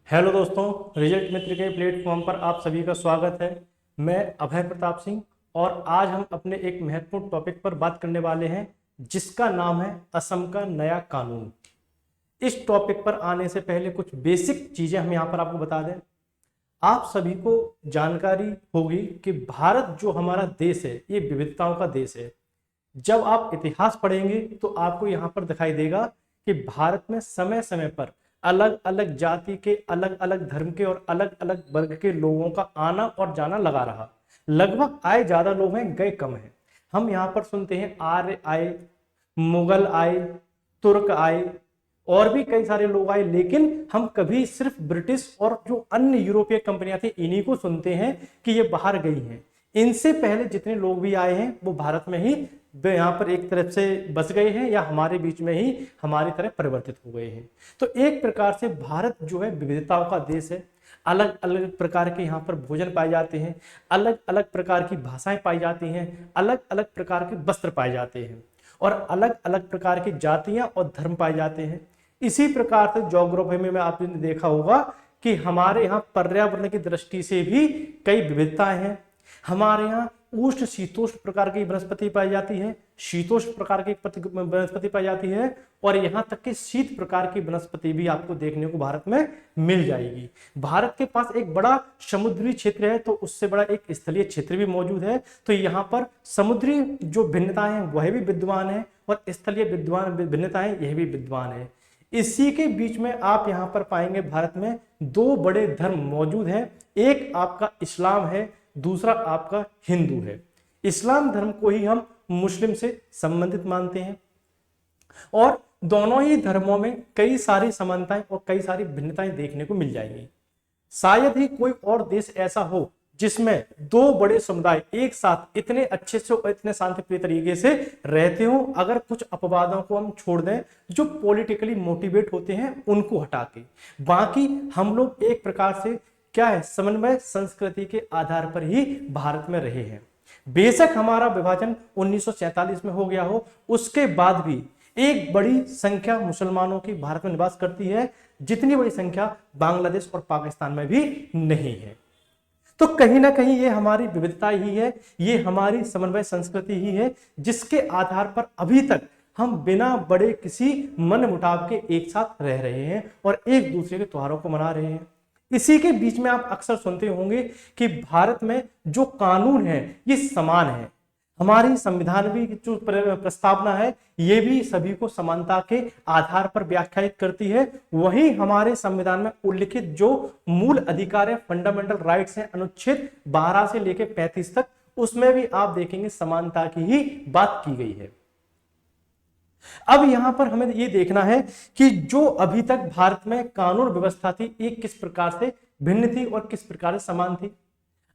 Hello दोस्तों, result मित्र के platform पर आप सभी का स्वागत है। मैं अभय प्रताप सिंह और आज हम अपने एक महत्वपूर्ण टॉपिक पर बात करने वाले हैं जिसका नाम है असम का नया कानून। इस टॉपिक पर आने से पहले कुछ बेसिक चीजें हम यहाँ पर आपको बता दें। आप सभी को जानकारी होगी कि भारत जो हमारा देश है ये विविधताओं का देश है। जब आप इतिहास पढ़ेंगे तो आपको यहाँ पर दिखाई देगा कि भारत में समय समय पर अलग अलग जाति के, अलग अलग धर्म के और अलग अलग वर्ग के लोगों का आना और जाना लगा रहा। लगभग आए ज्यादा लोग हैं, गए कम हैं। हम यहाँ पर सुनते हैं आर्य आए, मुगल आए, तुर्क आए और भी कई सारे लोग आए, लेकिन हम कभी सिर्फ ब्रिटिश और जो अन्य यूरोपीय कंपनियां थी इन्हीं को सुनते हैं कि ये बाहर गई हैं। इनसे पहले जितने लोग भी आए हैं वो भारत में ही यहाँ पर एक तरफ से बस गए हैं या हमारे बीच में ही हमारी तरह परिवर्तित हो गए हैं। तो एक प्रकार से भारत जो है विविधताओं का देश है। अलग अलग प्रकार के यहाँ पर भोजन पाए जाते हैं, अलग अलग प्रकार की भाषाएं पाई जाती हैं, अलग अलग प्रकार के वस्त्र पाए जाते हैं और अलग अलग प्रकार की जातियां और धर्म पाए जाते हैं। इसी प्रकार से ज्योग्राफी में आपने देखा होगा कि हमारे यहाँ पर्यावरण की दृष्टि से भी कई विविधताएं हैं। हमारे यहाँ उष्ण शीतोष्ण प्रकार की वनस्पति पाई जाती है, शीतोष्ण प्रकार की वनस्पति पाई जाती है और यहाँ तक कि शीत प्रकार की वनस्पति भी आपको देखने को भारत में मिल जाएगी। भारत के पास एक बड़ा समुद्री क्षेत्र है तो उससे बड़ा एक स्थलीय क्षेत्र भी मौजूद है। तो यहाँ पर समुद्री जो भिन्नताएं हैं वह भी विद्यमान है और स्थलीय भिन्नताएं यह भी विद्यमान है। इसी के बीच में आप यहाँ पर पाएंगे भारत में दो बड़े धर्म मौजूद हैं। एक आपका इस्लाम है, दूसरा आपका हिंदू है। इस्लाम धर्म को ही हम मुस्लिम से संबंधित मानते हैं और दोनों ही धर्मों में कई सारी समानताएं और कई सारी भिन्नताएं देखने को मिल जाएंगी। शायद ही कोई और देश ऐसा हो जिसमें दो बड़े समुदाय एक साथ इतने अच्छे से और इतने शांतिप्रिय तरीके से रहते हो, अगर कुछ अपवादों को हम छोड़ दें जो पॉलिटिकली मोटिवेट होते हैं उनको हटा के। बाकी हम लोग एक प्रकार से क्या है, समन्वय संस्कृति के आधार पर ही भारत में रहे हैं। बेशक हमारा विभाजन 1947 में हो गया हो, उसके बाद भी एक बड़ी संख्या मुसलमानों की भारत में निवास करती है, जितनी बड़ी संख्या बांग्लादेश और पाकिस्तान में भी नहीं है। तो कहीं ना कहीं ये हमारी विविधता ही है, ये हमारी समन्वय संस्कृति ही है, जिसके आधार पर अभी तक हम बिना बड़े किसी मन मुटाव के एक साथ रह रहे हैं और एक दूसरे के त्योहारों को मना रहे हैं। इसी के बीच में आप अक्सर सुनते होंगे कि भारत में जो कानून है ये समान है। हमारी संविधान भी जो प्रस्तावना है ये भी सभी को समानता के आधार पर व्याख्यायित करती है। वहीं हमारे संविधान में उल्लिखित जो मूल अधिकार है, फंडामेंटल राइट्स हैं, अनुच्छेद 12 से लेकर 35 तक, उसमें भी आप देखेंगे समानता की ही बात की गई है। अब यहां पर हमें यह देखना है कि जो अभी तक भारत में कानून व्यवस्था थी ये किस प्रकार से भिन्न थी और किस प्रकार से समान थी।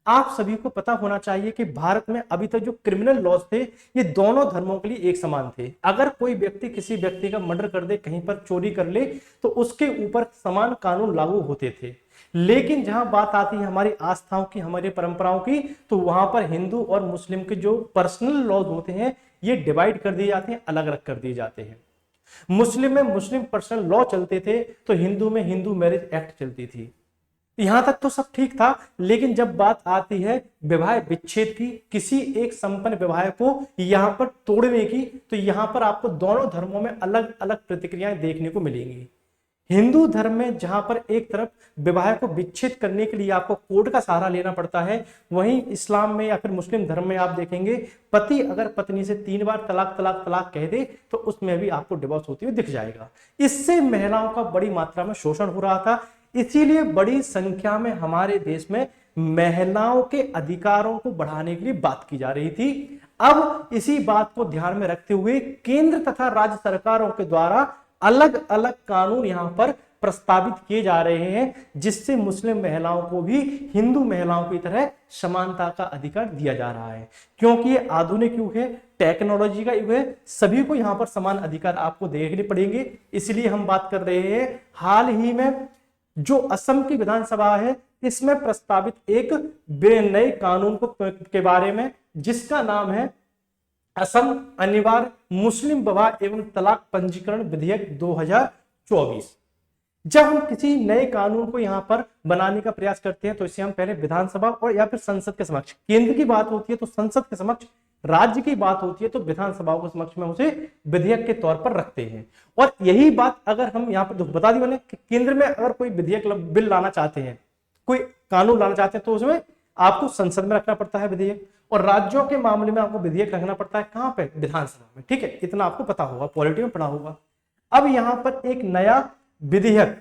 आप सभी को पता होना चाहिए कि भारत में अभी तक जो क्रिमिनल लॉज थे ये दोनों धर्मों के लिए एक समान थे। अगर कोई व्यक्ति किसी व्यक्ति का मर्डर कर दे, कहीं पर चोरी कर ले, तो उसके ऊपर समान कानून लागू होते थे। लेकिन जहां बात आती है हमारी आस्थाओं की, हमारी परंपराओं की, तो वहां पर हिंदू और मुस्लिम के जो पर्सनल लॉज होते हैं ये डिवाइड कर दिए जाते हैं, अलग अलग कर दिए जाते हैं। मुस्लिम में मुस्लिम पर्सनल लॉ चलते थे तो हिंदू में हिंदू मैरिज एक्ट चलती थी। यहां तक तो सब ठीक था, लेकिन जब बात आती है विवाह विच्छेद की, किसी एक संपन्न विवाह को यहां पर तोड़ने की, तो यहां पर आपको दोनों धर्मों में अलग अलग प्रतिक्रियाएं देखने को मिलेंगी। हिंदू धर्म में जहां पर एक तरफ विवाह को विच्छेद करने के लिए आपको कोर्ट का सहारा लेना पड़ता है, वहीं इस्लाम में या फिर मुस्लिम धर्म में आप देखेंगे पति अगर पत्नी से 3 बार तलाक तलाक तलाक कह दे तो उसमें भी आपको डिवोर्स होते हुए दिख जाएगा। इससे महिलाओं का बड़ी मात्रा में शोषण हो रहा था। इसीलिए बड़ी संख्या में हमारे देश में महिलाओं के अधिकारों को बढ़ाने के लिए बात की जा रही थी। अब इसी बात को ध्यान में रखते हुए केंद्र तथा राज्य सरकारों के द्वारा अलग अलग कानून यहां पर प्रस्तावित किए जा रहे हैं, जिससे मुस्लिम महिलाओं को भी हिंदू महिलाओं की तरह समानता का अधिकार दिया जा रहा है। क्योंकि ये आधुनिक युग है, टेक्नोलॉजी का युग है, सभी को यहां पर समान अधिकार आपको देखने पड़ेंगे। इसलिए हम बात कर रहे हैं हाल ही में जो असम की विधानसभा है इसमें प्रस्तावित एक नए कानून के बारे में, जिसका नाम है असम अनिवार्य मुस्लिम विवाह एवं तलाक पंजीकरण विधेयक 2024। जब हम किसी नए कानून को यहाँ पर बनाने का प्रयास करते हैं तो इसे हम पहले विधानसभा और या फिर संसद के समक्ष, केंद्र की बात होती है तो संसद के समक्ष, राज्य की बात होती है तो विधानसभाओं के समक्ष में उसे विधेयक के तौर पर रखते हैं। और यही बात अगर हम यहाँ पर बता दी मैंने कि केंद्र में अगर कोई विधेयक बिल लाना चाहते हैं, कोई कानून लाना चाहते हैं तो उसमें आपको संसद में रखना पड़ता है विधेयक, और राज्यों के मामले में आपको विधेयक रखना पड़ता है कहां पे, विधानसभा में। ठीक है, इतना आपको पता होगा, पॉलिटी में पढ़ा होगा। अब यहां पर एक नया विधेयक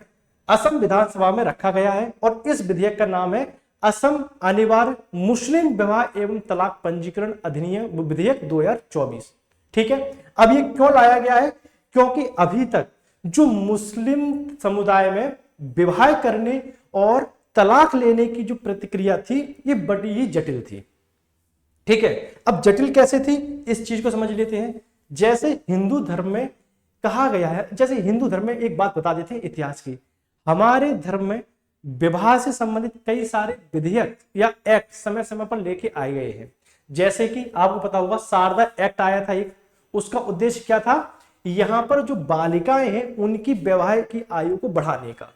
असम विधानसभा में रखा गया है और इस विधेयक का नाम है असम अनिवार्य मुस्लिम विवाह एवं तलाक पंजीकरण अधिनियम विधेयक 2024। ठीक है, अब ये क्यों लाया गया है, क्योंकि अभी तक जो मुस्लिम समुदाय में विवाह करने और तलाक लेने की जो प्रतिक्रिया थी ये बड़ी ही जटिल थी। ठीक है, अब जटिल कैसे थी इस चीज को समझ लेते हैं। जैसे हिंदू धर्म में कहा गया है, जैसे हिंदू धर्म में एक बात बता देते हैं इतिहास की, हमारे धर्म में विवाह से संबंधित कई सारे विधेयक या एक्ट समय समय पर लेके आए गए हैं। जैसे कि आपको पता होगा शारदा एक्ट आया था एक, उसका उद्देश्य क्या था, यहां पर जो बालिकाएं हैं उनकी विवाह की आयु को बढ़ाने का।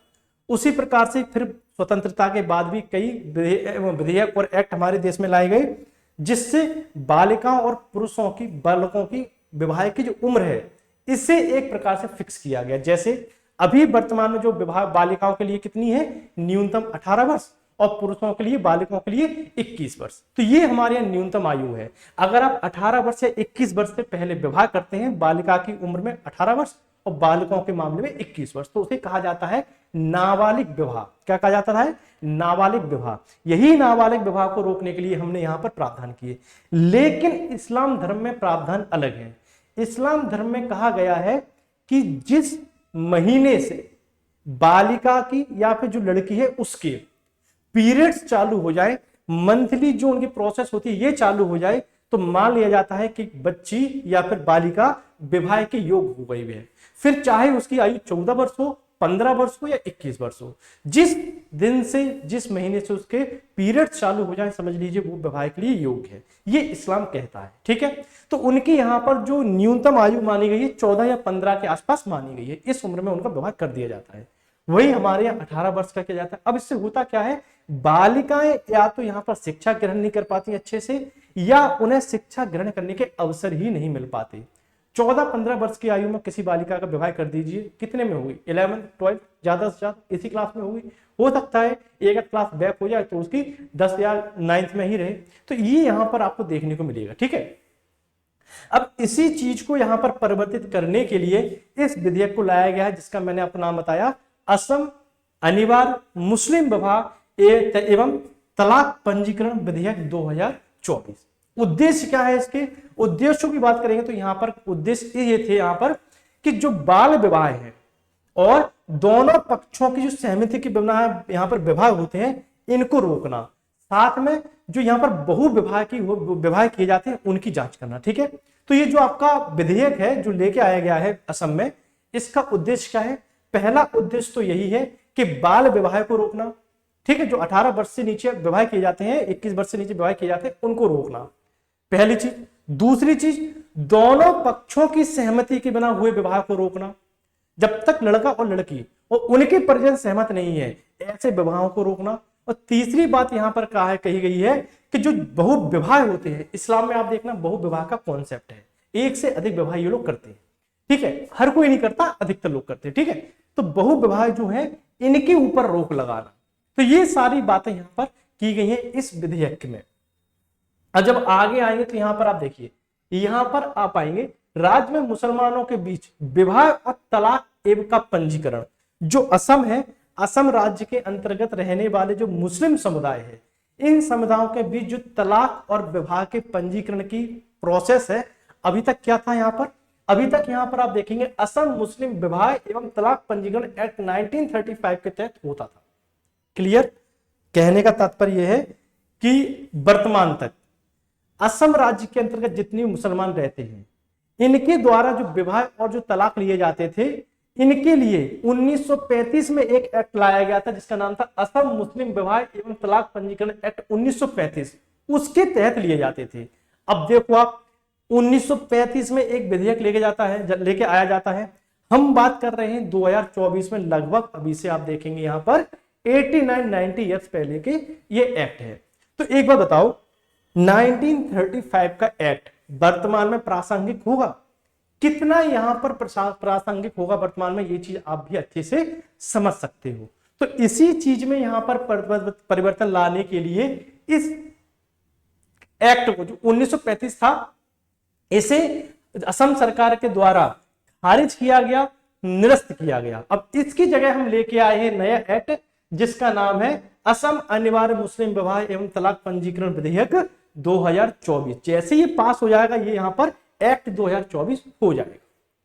उसी प्रकार से फिर स्वतंत्रता के बाद भी कई विधेयक और एक्ट हमारे देश में लाए गए जिससे बालिकाओं और पुरुषों की, बालकों की विवाह की जो उम्र है इसे एक प्रकार से फिक्स किया गया। जैसे अभी वर्तमान में जो विवाह बालिकाओं के लिए कितनी है, न्यूनतम 18 वर्ष और पुरुषों के लिए, बालिकों के लिए 21 वर्ष। तो ये हमारे यहाँ न्यूनतम आयु है। अगर आप 18 वर्ष या 21 वर्ष से पहले विवाह करते हैं, बालिका की उम्र में 18 वर्ष और बालिकाओं के मामले में 21 वर्ष, तो उसे कहा जाता है नाबालिग विवाह। क्या कहा जाता है, नाबालिग विवाह। यही नाबालिग विवाह को रोकने के लिए हमने यहाँ पर प्रावधान किए। लेकिन इस्लाम धर्म में प्रावधान अलग है। इस्लाम धर्म में कहा गया है कि जिस महीने से बालिका की या फिर जो लड़की है उसके पीरियड्स चालू हो जाए, मंथली जो उनकी प्रोसेस होती है ये चालू हो जाए, तो मान लिया जाता है कि बच्ची या फिर बालिका विवाह के योग हो गई है। फिर चाहे उसकी आयु 14 वर्ष हो, 15 वर्ष हो या 21 वर्ष हो, जिस दिन से, जिस महीने से उसके पीरियड चालू हो जाए, समझ लीजिए वो विवाह के लिए योग्य है। ये इस्लाम कहता है। ठीक है, तो उनकी यहाँ पर जो न्यूनतम आयु मानी गई है 14 या 15 के आसपास मानी गई है। इस उम्र में उनका विवाह कर दिया जाता है। वही हमारे यहाँ 18 वर्ष का किया जाता है। अब इससे होता क्या है, बालिकाएं या तो यहाँ पर शिक्षा ग्रहण नहीं कर पाती अच्छे से, या उन्हें शिक्षा ग्रहण करने के अवसर ही नहीं मिल पाते। 14-15 वर्ष की आयु में किसी बालिका का विवाह कर दीजिए, कितने में होगी, 11, 12, ज्यादा से ज्यादा इसी क्लास में होगी। हो सकता है एक क्लास बैक हो जाए तो उसकी 10 या 9th में ही रहे। तो ये यहाँ पर आपको देखने को मिलेगा। ठीक है, अब इसी चीज को यहाँ पर परिवर्तित करने के लिए इस विधेयक को लाया गया है जिसका मैंने अपना नाम बताया, असम अनिवार्य मुस्लिम विवाह एवं तलाक पंजीकरण विधेयक 2024। उद्देश्य क्या है, इसके उद्देश्यों की बात करेंगे तो यहाँ पर उद्देश्य ये थे यहाँ पर कि जो बाल विवाह है और दोनों पक्षों की जो सहमति के बिना यहाँ पर विवाह होते हैं इनको रोकना, साथ में जो यहाँ पर बहु विवाह किए जाते हैं उनकी जांच करना। ठीक है, तो ये जो आपका विधेयक है जो लेके आया गया है असम में, इसका उद्देश्य क्या है, पहला उद्देश्य तो यही है कि बाल विवाह को रोकना। ठीक है, जो 18 वर्ष से नीचे विवाह किए जाते हैं, 21 वर्ष से नीचे विवाह किए जाते हैं, उनको रोकना, पहली चीज। दूसरी चीज, दोनों पक्षों की सहमति के बिना हुए विवाह को रोकना। जब तक लड़का और लड़की और उनके परिजन सहमत नहीं है ऐसे विवाहों को रोकना। और तीसरी बात यहां पर कही गई है कि जो बहु विवाह होते हैं, इस्लाम में आप देखना बहु विवाह का कॉन्सेप्ट है, एक से अधिक विवाह ये लोग करते हैं। ठीक है, हर कोई नहीं करता, अधिकतर लोग करते हैं। ठीक है, तो बहु विवाह जो है इनके ऊपर रोक लगाना। तो ये सारी बातें यहां पर की गई हैं इस विधेयक में। और जब आगे आएंगे तो यहां पर आप देखिए, यहां पर आप आएंगे राज्य में मुसलमानों के बीच विवाह और तलाक एवं का पंजीकरण। जो असम है, असम राज्य के अंतर्गत रहने वाले जो मुस्लिम समुदाय है, इन समुदायों के बीच जो तलाक और विवाह के पंजीकरण की प्रोसेस है, अभी तक क्या था यहाँ पर, अभी तक यहाँ पर आप देखेंगे असम मुस्लिम विवाह एवं तलाक पंजीकरण एक्ट 1935 के तहत होता था। क्लियर, कहने का तात्पर्य यह है कि वर्तमान तक असम राज्य के अंतर्गत जितने मुसलमान रहते हैं इनके द्वारा जो विवाह और जो तलाक लिए जाते थे, इनके लिए 1935 में एक एक्ट लाया गया था जिसका नाम था असम मुस्लिम विवाह एवं तलाक पंजीकरण एक्ट 1935, उसके तहत लिए जाते थे। अब देखो आप, 1935 में एक विधेयक लेके आया जाता है, हम बात कर रहे हैं 2024 में, लगभग अभी से आप देखेंगे यहां पर 89-90 ईयर्स पहले के ये एक्ट है। तो एक बात बताओ, 1935 का एक्ट वर्तमान में प्रासंगिक होगा? कितना यहां पर प्रासंगिक होगा वर्तमान में, ये चीज आप भी अच्छे से समझ सकते हो। तो इसी चीज में यहां पर परिवर्तन लाने के लिए इस एक्ट को, जो 1935 था, इसे असम सरकार के द्वारा खारिज किया गया, निरस्त किया गया। अब इसकी जगह हम लेके आए हैं नया एक्ट, जिसका नाम है असम अनिवार्य मुस्लिम विवाह एवं तलाक पंजीकरण विधेयक 2024। जैसे ये पास हो जाएगा, ये यहां पर एक्ट 2024 हो जाएगा।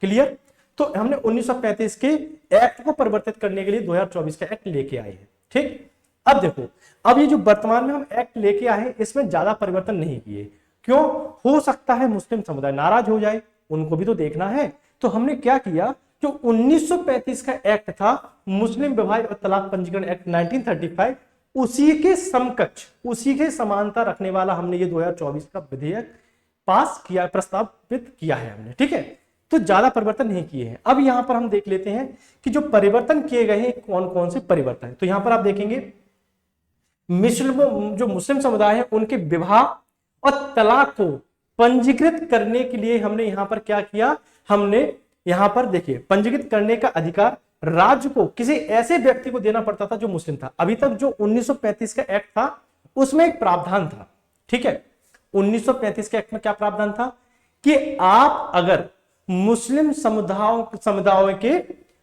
क्लियर? तो हमने 1935 के एक्ट को परिवर्तित करने के लिए 2024 का एक्ट लेके आए हैं। ठीक, अब देखो, अब ये जो वर्तमान में हम एक्ट लेके आए हैं, इसमें ज्यादा परिवर्तन नहीं किए। क्यों? हो सकता है मुस्लिम समुदाय नाराज हो जाए, उनको भी तो देखना है। तो हमने क्या किया, जो 1935 का एक्ट था, मुस्लिम विवाह और तलाक पंजीकरण एक्ट 1935, उसी के समकक्ष, उसी के समानता रखने वाला हमने ये 2024 का विधेयक पास किया, प्रस्तावित किया है हमने। ठीक है, तो ज्यादा परिवर्तन नहीं किए हैं। अब यहां पर हम देख लेते हैं कि जो परिवर्तन किए गए हैं कौन कौन से परिवर्तन। तो यहां पर आप देखेंगे, जो मुस्लिम समुदाय है, उनके विवाह और तलाक को पंजीकृत करने के लिए हमने यहां पर क्या किया, हमने यहां पर देखिए, पंजीकृत करने का अधिकार राज्य को किसी ऐसे व्यक्ति को देना पड़ता था जो मुस्लिम था। अभी तक जो 1935 का एक्ट था, उसमें एक प्रावधान था। ठीक है, 1935 के एक्ट में क्या प्रावधान था कि आप अगर मुस्लिम समुदायों के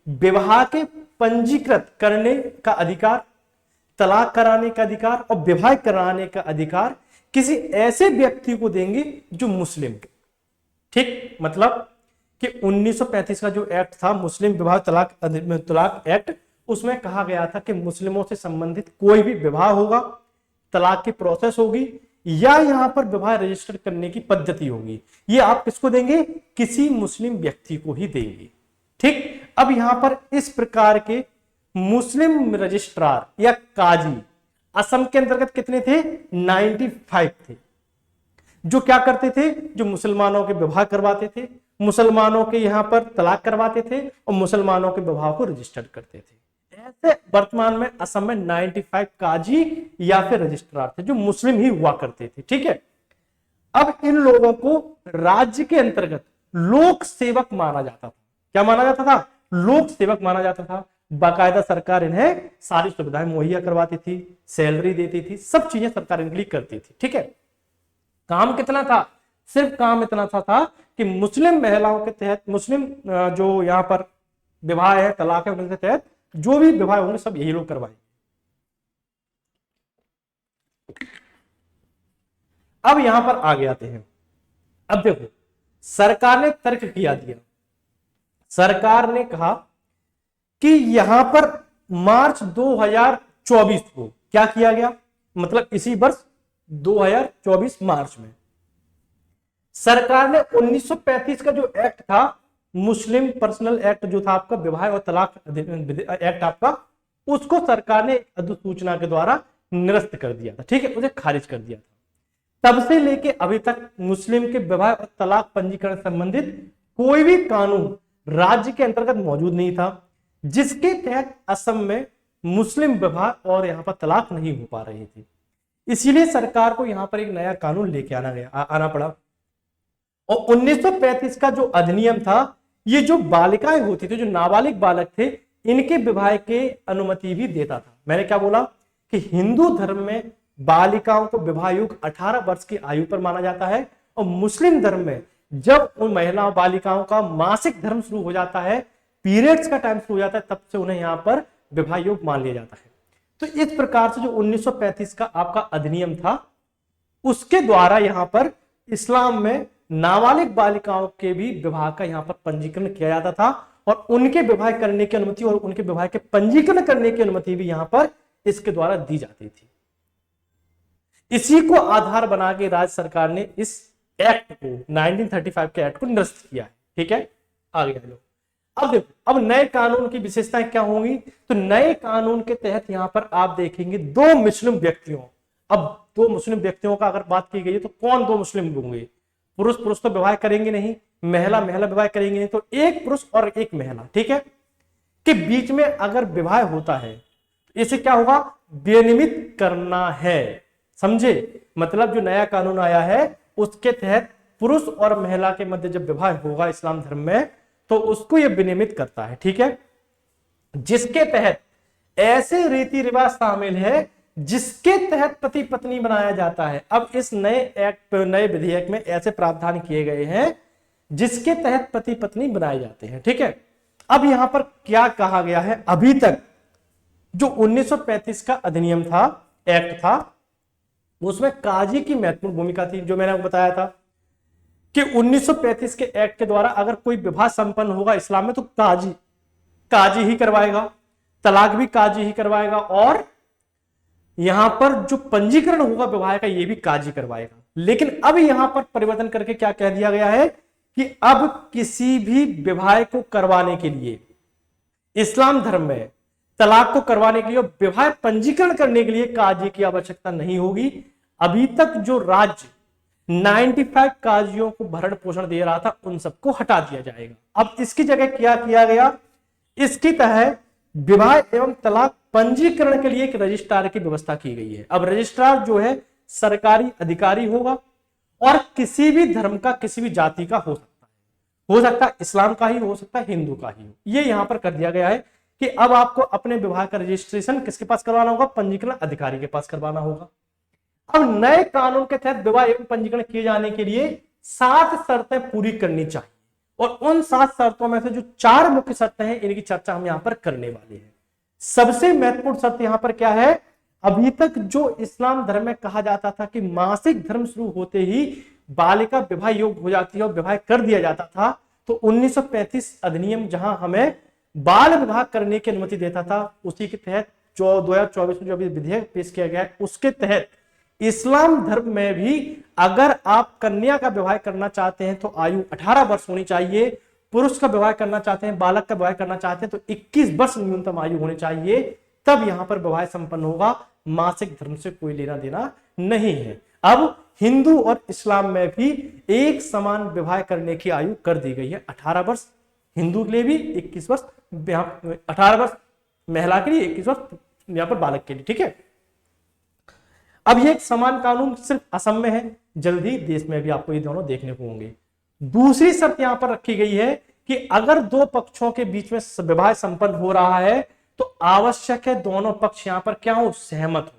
विवाह के पंजीकृत करने का अधिकार, तलाक कराने का अधिकार और विवाह कराने का अधिकार किसी ऐसे व्यक्ति को देंगे जो मुस्लिम। ठीक, मतलब कि 1935 का जो एक्ट था, मुस्लिम विवाह तलाक एक्ट, उसमें कहा गया था कि मुस्लिमों से संबंधित कोई भी विवाह होगा, तलाक की प्रोसेस होगी, या यहां पर विवाह रजिस्टर करने की पद्धति होगी, ये आप किसको देंगे? किसी मुस्लिम व्यक्ति को ही देंगे। ठीक, अब यहां पर इस प्रकार के मुस्लिम रजिस्ट्रार या काजी असम के अंतर्गत कितने थे? 95 थे, जो क्या करते थे, जो मुसलमानों के विवाह करवाते थे, मुसलमानों के यहां पर तलाक करवाते थे और मुसलमानों के विवाह को रजिस्टर्ड करते थे। ऐसे वर्तमान में असम में 95 काजी या फिर रजिस्ट्रार थे, जो मुस्लिम ही हुआ करते थे। ठीक है, अब इन लोगों को राज्य के अंतर्गत लोक सेवक माना जाता था। क्या माना जाता था? लोक सेवक माना जाता था। बाकायदा सरकार इन्हें सारी सुविधाएं मुहैया करवाती थी, सैलरी देती थी, सब चीजें सरकार इनके लिए करती थी। ठीक है, काम कितना था? सिर्फ काम इतना था कि मुस्लिम महिलाओं के तहत, मुस्लिम जो यहाँ पर विवाह है, तलाक है, उनके तहत जो भी विवाह होंगे सब यही लोग करवाएंगे। अब यहां पर आगे आते हैं। अब देखो, सरकार ने तर्क किया दिया, सरकार ने कहा कि यहां पर मार्च 2024 को क्या किया गया, मतलब इसी वर्ष 2024 मार्च में सरकार ने 1935 का जो एक्ट था, मुस्लिम पर्सनल एक्ट जो था आपका, विवाह और तलाक एक्ट आपका, उसको सरकार ने अधिसूचना के द्वारा निरस्त कर दिया था। ठीक है, उसे खारिज कर दिया था। तब से लेके अभी तक मुस्लिम के विवाह और तलाक पंजीकरण संबंधित कोई भी कानून राज्य के अंतर्गत मौजूद नहीं था, जिसके तहत असम में मुस्लिम विवाह और यहां पर तलाक नहीं हो पा रही थी। इसीलिए सरकार को यहां पर एक नया कानून लेके आना पड़ा। और 1935 का जो अधिनियम था, ये जो बालिकाएं होती थी, जो नाबालिग बालक थे, इनके विवाह के अनुमति भी देता था। मैंने क्या बोला कि हिंदू धर्म में बालिकाओं को विवाह योग्य 18 वर्ष की आयु पर माना जाता है, और मुस्लिम धर्म में जब उन महिलाओं बालिकाओं का मासिक धर्म शुरू हो जाता है, पीरियड्स का टाइम शुरू हो जाता है, तब से उन्हें यहाँ पर विवाह योग्य मान लिया जाता है। तो इस प्रकार से जो 1935 का आपका अधिनियम था, उसके द्वारा यहाँ पर इस्लाम में नाबालिग बालिकाओं के भी विवाह का यहाँ पर पंजीकरण किया जाता था, और उनके विवाह करने की अनुमति और उनके विवाह के पंजीकरण करने की अनुमति भी यहाँ पर इसके द्वारा दी जाती थी। इसी को आधार बना के राज्य सरकार ने इस एक्ट को, 1935 के एक्ट को निरस्त किया है। ठीक है, आगे चलो। अब देखो, अब नए कानून की विशेषताएं क्या होंगी? तो नए कानून के तहत यहां पर आप देखेंगे दो मुस्लिम व्यक्तियों, अब दो मुस्लिम व्यक्तियों का अगर बात की गई है तो कौन दो मुस्लिम होंगे? पुरुष पुरुष तो विवाह करेंगे नहीं, महिला महिला विवाह करेंगे नहीं, तो एक पुरुष और एक महिला, ठीक है, के बीच में अगर विवाह होता है तो इसे क्या होगा, विनियमित करना है। समझे, मतलब जो नया कानून आया है उसके तहत पुरुष और महिला के मध्य जब विवाह होगा इस्लाम धर्म में तो उसको यह विनियमित करता है, ठीक है, जिसके तहत ऐसे रीति रिवाज शामिल है जिसके तहत पति पत्नी बनाया जाता है। अब इस नए विधेयक में ऐसे प्रावधान किए गए हैं जिसके तहत पति पत्नी बनाए जाते हैं, ठीक है। अब यहां पर क्या कहा गया है, अभी तक जो 1935 का अधिनियम था, एक्ट था, उसमें काजी की महत्वपूर्ण भूमिका थी। जो मैंने आपको बताया था कि 1935 के एक्ट के द्वारा अगर कोई विवाह संपन्न होगा इस्लाम में तो काजी ही करवाएगा, तलाक भी काजी ही करवाएगा, और यहां पर जो पंजीकरण होगा विवाह का ये भी काजी करवाएगा। लेकिन अब यहां पर परिवर्तन करके क्या कह दिया गया है कि अब किसी भी विवाह को करवाने के लिए इस्लाम धर्म में तलाक को करवाने के लिए, विवाह पंजीकरण करने के लिए काजी की आवश्यकता नहीं होगी। अभी तक जो राज्य 95 काजियों को भरण पोषण दे रहा था उन सबको हटा दिया जाएगा। अब इसकी जगह क्या किया गया, इसकी तहत विवाह एवं तलाक पंजीकरण के लिए एक रजिस्ट्रार की व्यवस्था की गई है। अब रजिस्ट्रार जो है सरकारी अधिकारी होगा और किसी भी धर्म का, किसी भी जाति का हो सकता है इस्लाम का ही, हो सकता है हिंदू का ही। ये यहां पर कर दिया गया है कि अब आपको अपने विवाह का रजिस्ट्रेशन किसके पास करवाना होगा, पंजीकरण अधिकारी के पास करवाना होगा। अब नए कानून के तहत विवाह एवं पंजीकरण किए जाने के लिए 7 शर्तें पूरी करनी चाहिए, और उन 7 शर्तों में से जो 4 मुख्य शर्तें हैं इनकी चर्चा हम यहां पर करने वाले हैं। सबसे महत्वपूर्ण शर्त यहां पर क्या है, अभी तक जो इस्लाम धर्म में कहा जाता था कि मासिक धर्म शुरू होते ही बालिका विवाह योग्य हो जाती है और विवाह कर दिया जाता था, तो 1935 अधिनियम जहां हमें बाल विवाह करने की अनुमति देता था, उसी के तहत 2024 में जो अभी विधेयक पेश किया गया है उसके तहत इस्लाम धर्म में भी अगर आप कन्या का विवाह करना चाहते हैं तो आयु 18 वर्ष होनी चाहिए, पुरुष का विवाह करना चाहते हैं, बालक का विवाह करना चाहते हैं तो 21 वर्ष न्यूनतम आयु होनी चाहिए, तब यहां पर विवाह संपन्न होगा। मासिक धर्म से कोई लेना देना नहीं है। अब हिंदू और इस्लाम में भी एक समान विवाह करने की आयु कर दी गई है, 18 वर्ष हिंदू के लिए भी, 21 वर्ष 18 वर्ष महिला के लिए, 21 वर्ष यहां पर बालक के लिए, ठीक है। अब ये एक समान कानून सिर्फ असम में है, जल्दी देश में भी आपको ये दोनों देखने को होंगे। दूसरी शर्त यहां पर रखी गई है कि अगर 2 पक्षों के बीच में विवाह संपन्न हो रहा है तो आवश्यक है दोनों पक्ष यहां पर क्या हो, सहमत हो।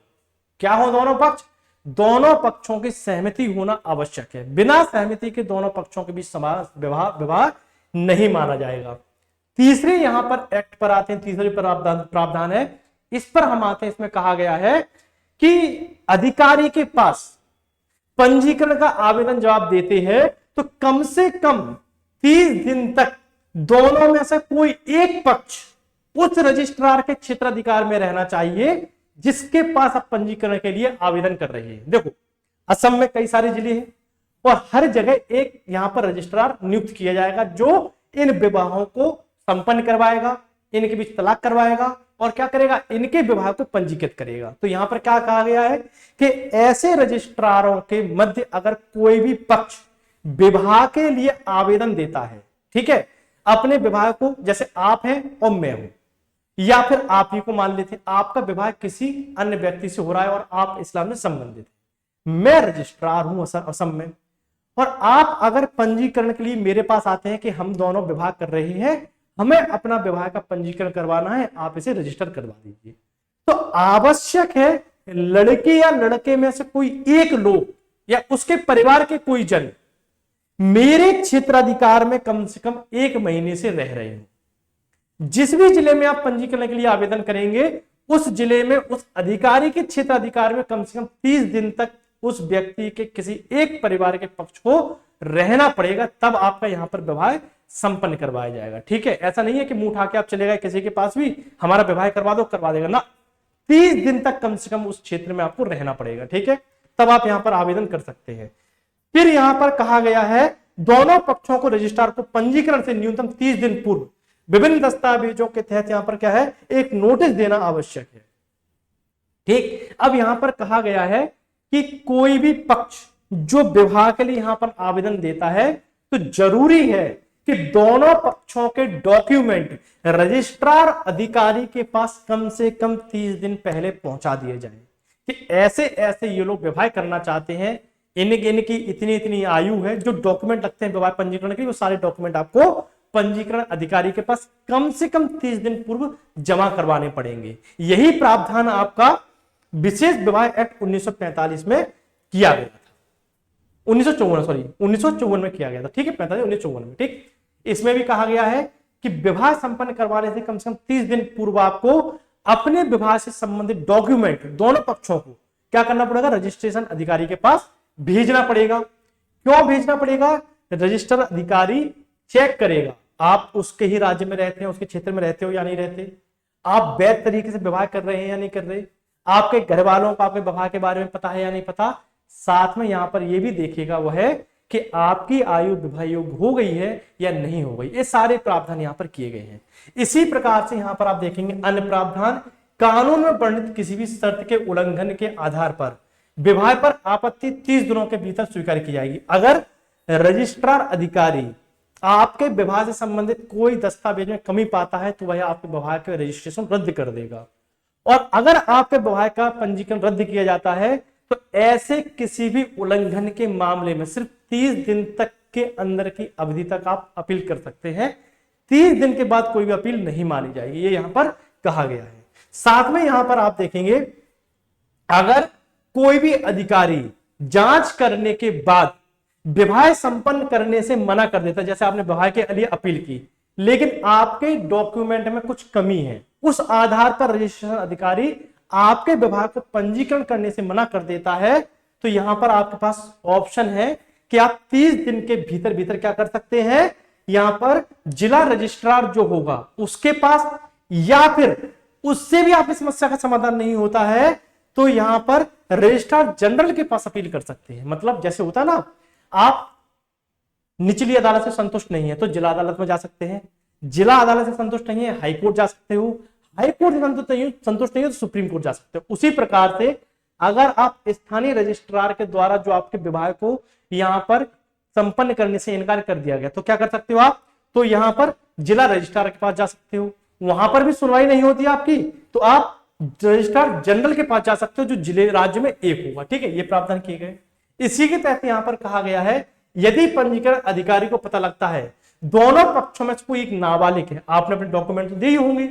क्या हो, दोनों पक्षों की सहमति होना आवश्यक है। बिना सहमति के दोनों पक्षों के बीच विवाह नहीं माना जाएगा। तीसरे यहां पर एक्ट पर आते हैं, तीसरे प्रावधान है, इस पर हम आते हैं। इसमें कहा गया है कि अधिकारी के पास पंजीकरण का आवेदन जवाब देते हैं तो कम से कम 30 दिन तक दोनों में से कोई एक पक्ष उस रजिस्ट्रार के क्षेत्राधिकार में रहना चाहिए जिसके पास आप पंजीकरण के लिए आवेदन कर रहे हैं। देखो, असम में कई सारे जिले हैं और हर जगह एक यहां पर रजिस्ट्रार नियुक्त किया जाएगा जो इन विवाहों को संपन्न करवाएगा, इनके बीच तलाक करवाएगा और क्या करेगा, इनके विवाह को पंजीकृत करेगा। तो यहां पर क्या कहा गया है कि ऐसे रजिस्ट्रारों के मध्य अगर कोई भी पक्ष विवाह के लिए आवेदन देता है, ठीक है, अपने विवाह को, जैसे आप हैं और मैं हूं, या फिर आप ही को मान लेते हैं, आपका विवाह किसी अन्य व्यक्ति से हो रहा है और आप इस्लाम से संबंधित हैं, मैं रजिस्ट्रार हूं असम में, और आप अगर पंजीकरण के लिए मेरे पास आते हैं कि हम दोनों विवाह कर रहे हैं, हमें अपना विवाह का पंजीकरण करवाना है, आप इसे रजिस्टर करवा दीजिए। तो आवश्यक है लड़के या लड़के में से कोई एक लोग या उसके परिवार के कोई जन मेरे क्षेत्राधिकार में कम से कम 1 महीने से रह रहे हो। जिस भी जिले में आप पंजीकरण के लिए आवेदन करेंगे उस जिले में उस अधिकारी के क्षेत्राधिकार में कम से कम 30 दिन तक उस व्यक्ति के किसी एक परिवार के पक्ष को रहना पड़ेगा, तब आपका यहां पर विवाह संपन्न करवाया जाएगा। ठीक है, ऐसा नहीं है कि मुंह उठा के आप चले गए किसी के पास भी, हमारा विवाह करवा दो, करवा देगा ना, 30 दिन तक कम से कम उस क्षेत्र में आपको रहना पड़ेगा। ठीक है, तब आप यहां पर आवेदन कर सकते हैं। फिर यहां पर कहा गया है दोनों पक्षों को रजिस्ट्रार को पंजीकरण से न्यूनतम 30 दिन पूर्व विभिन्न दस्तावेजों के तहत यहां पर क्या है, एक नोटिस देना आवश्यक है। ठीक, अब यहां पर कहा गया है कि कोई भी पक्ष जो विवाह के लिए यहां पर आवेदन देता है तो जरूरी है कि दोनों पक्षों के डॉक्यूमेंट रजिस्ट्रार अधिकारी के पास कम से कम 30 दिन पहले पहुंचा दिए जाएं कि ऐसे ऐसे ये लोग विवाह करना चाहते हैं, इनकी इतनी इतनी आयु है। जो डॉक्यूमेंट लगते हैं विवाह पंजीकरण के, वो सारे डॉक्यूमेंट आपको पंजीकरण अधिकारी के पास कम से कम 30 दिन पूर्व जमा करवाने पड़ेंगे। यही प्रावधान आपका विशेष विवाह एक्ट 1945 में किया गया था। 1954 में किया गया था, ठीक है, 45 1954 में, ठीक। इसमें भी कहा गया है कि विवाह संपन्न करवाने से कम 30 दिन पूर्व आपको अपने विवाह से संबंधित डॉक्यूमेंट दोनों पक्षों को क्या करना पड़ेगा, रजिस्ट्रेशन अधिकारी के पास भेजना पड़ेगा। क्यों भेजना पड़ेगा? रजिस्टर अधिकारी चेक करेगा आप उसके ही राज्य में रहते हैं, उसके क्षेत्र में रहते हो या नहीं रहते, आप वैध तरीके से विवाह कर रहे हैं या नहीं कर रहे, आपके घर वालों को आपके विवाह के बारे में पता है या नहीं पता। साथ में यहां पर यह भी देखेगा वो है कि आपकी आयु विवाह योग्य हो गई है या नहीं हो गई। ये सारे प्रावधान यहां पर किए गए हैं। इसी प्रकार से यहां पर आप देखेंगे अन्य प्रावधान, कानून में वर्णित किसी भी शर्त के उल्लंघन के आधार पर विवाह पर आपत्ति 30 दिनों के भीतर स्वीकार की जाएगी। अगर रजिस्ट्रार अधिकारी आपके विवाह से संबंधित कोई दस्तावेज में कमी पाता है तो वह आपके विवाह के रजिस्ट्रेशन रद्द कर देगा। और अगर आपके विवाह का पंजीकरण रद्द किया जाता है तो ऐसे किसी भी उल्लंघन के मामले में सिर्फ 30 दिन तक के अंदर की अवधि तक आप अपील कर सकते हैं। 30 दिन के बाद कोई भी अपील नहीं मानी जाएगी, ये यहां पर कहा गया है। साथ में यहां पर आप देखेंगे अगर कोई भी अधिकारी जांच करने के बाद विवाह संपन्न करने से मना कर देता है, जैसे आपने विवाह के लिए अपील की लेकिन आपके डॉक्यूमेंट में कुछ कमी है, उस आधार पर रजिस्ट्रेशन अधिकारी आपके विवाह को पंजीकरण करने से मना कर देता है, तो यहां पर आपके पास ऑप्शन है कि आप 30 दिन के भीतर भीतर क्या कर सकते हैं, यहां पर जिला रजिस्ट्रार जो होगा उसके पास, या फिर उससे भी आपकी समस्या का समाधान नहीं होता है तो यहां पर रजिस्ट्रार जनरल के पास अपील कर सकते हैं। मतलब जैसे होता ना, आप निचली अदालत से संतुष्ट नहीं है तो जिला अदालत में जा सकते हैं, जिला अदालत से संतुष्ट नहीं है हाईकोर्ट जा सकते हो, हाईकोर्ट से संतुष्ट नहीं है तो सुप्रीम कोर्ट जा सकते हो। उसी प्रकार से अगर आप स्थानीय रजिस्ट्रार के द्वारा जो आपके विवाह को यहां पर संपन्न करने से इनकार कर दिया गया तो क्या कर सकते हो आप, तो यहां पर जिला रजिस्ट्रार के पास जा सकते हो, वहां पर भी सुनवाई नहीं होती आपकी तो आप रजिस्ट्रार जनरल के पास जा सकते हो जो जिले राज्य में एक होगा। ठीक है, ये प्रावधान किए गए। इसी के तहत यहां पर कहा गया है यदि पंजीकरण अधिकारी को पता लगता है दोनों पक्षों में से कोई एक नाबालिग है, आपने अपने डॉक्यूमेंट दिए होंगे,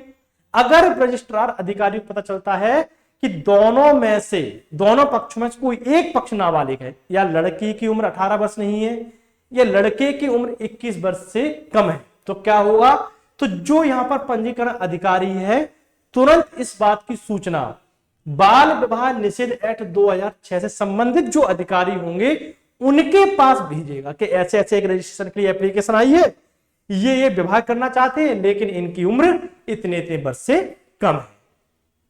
अगर रजिस्ट्रार अधिकारी को पता चलता है कि दोनों में से दोनों पक्षों में से कोई एक पक्ष नाबालिग है, या लड़की की उम्र 18 वर्ष नहीं है या लड़के की उम्र 21 वर्ष से कम है, तो क्या होगा, तो जो यहां पर पंजीकरण अधिकारी है तुरंत इस बात की सूचना बाल विवाह निषेध एक्ट 2006 से संबंधित जो अधिकारी होंगे उनके पास भेजेगा कि ऐसे ऐसे एक रजिस्ट्रेशन के लिए एप्लीकेशन आई है, ये विवाह करना चाहते हैं लेकिन इनकी उम्र इतने इतने वर्ष से कम है।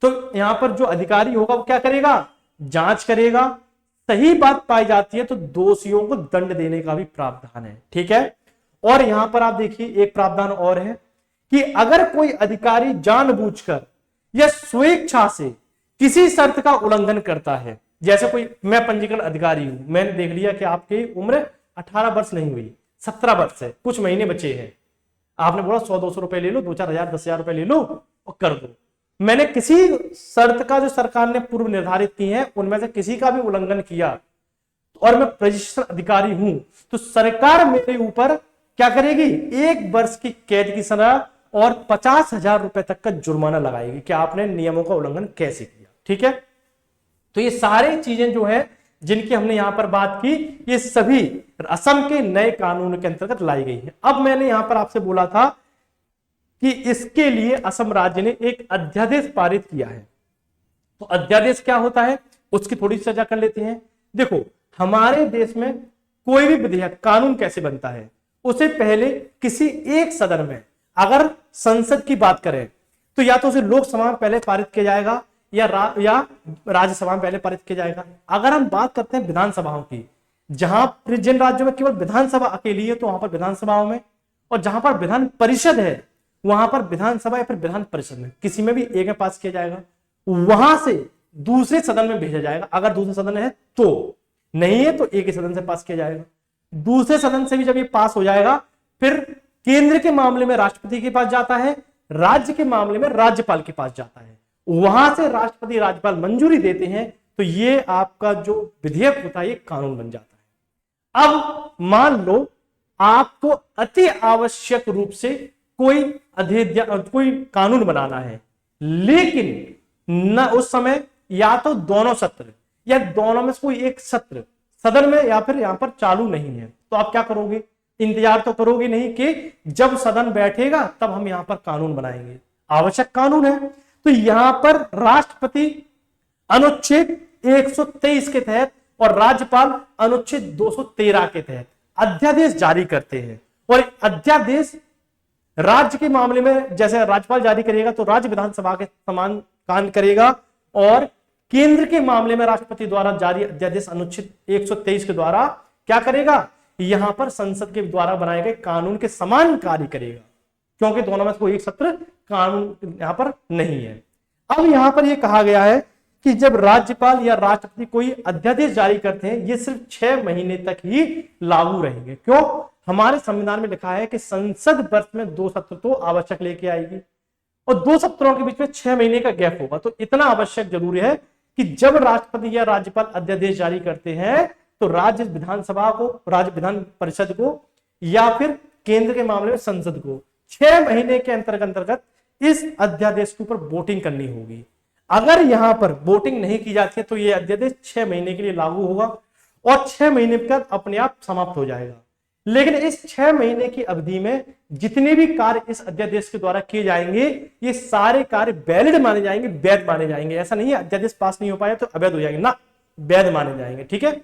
तो यहां पर जो अधिकारी होगा वो क्या करेगा, जांच करेगा, सही बात पाई जाती है तो दोषियों को दंड देने का भी प्रावधान है। ठीक है, और यहां पर आप देखिए एक प्रावधान और है कि अगर कोई अधिकारी जानबूझकर या स्वेच्छा से किसी शर्त का उल्लंघन करता है, जैसे कोई, मैं पंजीकरण अधिकारी हूं, मैंने देख लिया कि आपकी उम्र 18 वर्ष नहीं हुई, 17 वर्ष है, कुछ महीने बचे हैं, आपने बोला 100-200 रुपए ले लो, 2-4 हजार 10,000 रुपए ले लो और कर दो। मैंने किसी शर्त का जो सरकार ने पूर्व निर्धारित की है उनमें से किसी का भी उल्लंघन किया और मैं रजिस्ट्रेशन अधिकारी हूं तो सरकार मेरे ऊपर क्या करेगी, 1 वर्ष की कैद की सजा और 50,000 रुपए तक का जुर्माना लगाएगी कि आपने नियमों का उल्लंघन कैसे किया। ठीक है, तो ये सारी चीजें जो है जिनकी हमने यहां पर बात की ये सभी असम के नए कानून के अंतर्गत लाई गई है। अब मैंने यहां पर आपसे बोला था कि इसके लिए असम राज्य ने एक अध्यादेश पारित किया है, तो अध्यादेश क्या होता है उसकी थोड़ी चर्चा कर लेते हैं। देखो, हमारे देश में कोई भी विधेयक कानून कैसे बनता है, उसे पहले किसी एक सदन में, अगर संसद की बात करें तो या तो उसे लोकसभा में पहले पारित किया जाएगा या राज्यसभा में पहले पारित किया जाएगा। अगर हम बात करते हैं विधानसभाओं की, जहां जिन राज्यों में केवल विधानसभा अकेली है तो वहां पर विधानसभाओं में, और जहां पर विधान परिषद है वहां पर विधानसभा या फिर विधान परिषद में किसी में भी एक में पास किया जाएगा, वहां से दूसरे सदन में भेजा जाएगा अगर दूसरे सदन है तो। नहीं है तो एक ही सदन से पास किया जाएगा। दूसरे सदन से भी जब ये पास हो जाएगा फिर केंद्र के मामले में राष्ट्रपति के पास जाता है, राज्य के मामले में राज्यपाल के पास जाता है, वहां से राष्ट्रपति राज्यपाल मंजूरी देते हैं तो ये आपका जो विधेयक होता है ये कानून बन जाता है। अब मान लो आपको अति आवश्यक रूप से कोई कानून बनाना है, लेकिन न उस समय या तो दोनों सत्र या दोनों में से कोई एक सत्र सदन में या फिर यहां पर चालू नहीं है, तो आप क्या करोगे? इंतजार तो करोगे नहीं कि जब सदन बैठेगा तब हम यहां पर कानून बनाएंगे, आवश्यक कानून है। तो यहां पर राष्ट्रपति अनुच्छेद 123 के तहत और राज्यपाल अनुच्छेद 213 के तहत अध्यादेश जारी करते हैं। और अध्यादेश राज्य के मामले में जैसे राज्यपाल जारी करेगा तो राज्य विधानसभा के समान काम करेगा, और केंद्र के मामले में राष्ट्रपति द्वारा जारी अध्यादेश अनुच्छेद 123 के द्वारा क्या करेगा? यहां पर संसद के द्वारा बनाए गए कानून के समान कार्य करेगा, क्योंकि दोनों में कोई एक सत्र कानून यहां पर नहीं है। अब यहां पर यह कहा गया है कि जब राज्यपाल या राष्ट्रपति कोई अध्यादेश जारी करते हैं ये सिर्फ 6 महीने तक ही लागू रहेंगे। क्यों? हमारे संविधान में लिखा है कि संसद वर्ष में 2 सत्र तो आवश्यक लेके आएगी और 2 सत्रों के बीच में 6 महीने का गैप होगा। तो इतना आवश्यक जरूरी है कि जब राष्ट्रपति या राज्यपाल अध्यादेश जारी करते हैं तो राज्य विधानसभा को, राज्य विधान परिषद को या फिर केंद्र के मामले में संसद को 6 महीने के अंतर्गत इस अध्यादेश के ऊपर वोटिंग करनी होगी। अगर यहां पर वोटिंग नहीं की जाती है तो यह अध्यादेश 6 महीने के लिए लागू होगा और 6 महीने बाद अपने आप समाप्त हो जाएगा। लेकिन इस 6 महीने की अवधि में जितने भी कार्य इस अध्यादेश के द्वारा किए जाएंगे ये सारे कार्य वैलिड माने जाएंगे, वैध माने जाएंगे। ऐसा नहीं है अध्यादेश पास नहीं हो पाया तो अवैध हो जाएंगे, ना, वैध माने जाएंगे। ठीक है,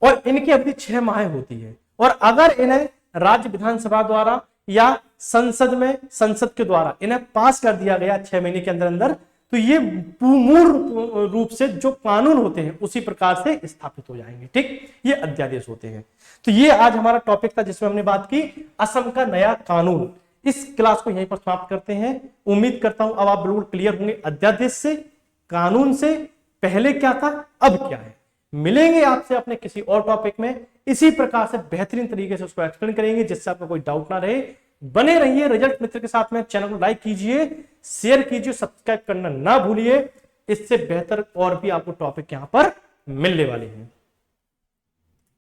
और इनकी अवधि 6 माह होती है। और अगर इन्हें राज्य विधानसभा द्वारा या संसद के द्वारा इन्हें पास कर दिया गया 6 महीने के अंदर अंदर, तो ये पूर्ण रूप से जो कानून होते हैं उसी प्रकार से स्थापित हो जाएंगे। ठीक, ये अध्यादेश होते हैं। तो ये आज हमारा टॉपिक था जिसमें हमने बात की असम का नया कानून। इस क्लास को यहीं पर समाप्त करते हैं। उम्मीद करता हूं अब आप बिल्कुल क्लियर होंगे अध्यादेश से, कानून से, पहले क्या था अब क्या है। मिलेंगे आपसे अपने किसी और टॉपिक में, इसी प्रकार से बेहतरीन तरीके से उसको एक्सप्लेन करेंगे जिससे आपको कोई डाउट ना रहे। बने रहिए रिजल्ट मित्र के साथ में। चैनल को लाइक कीजिए, शेयर कीजिए, सब्सक्राइब करना ना भूलिए। इससे बेहतर और भी आपको टॉपिक यहां पर मिलने वाले हैं।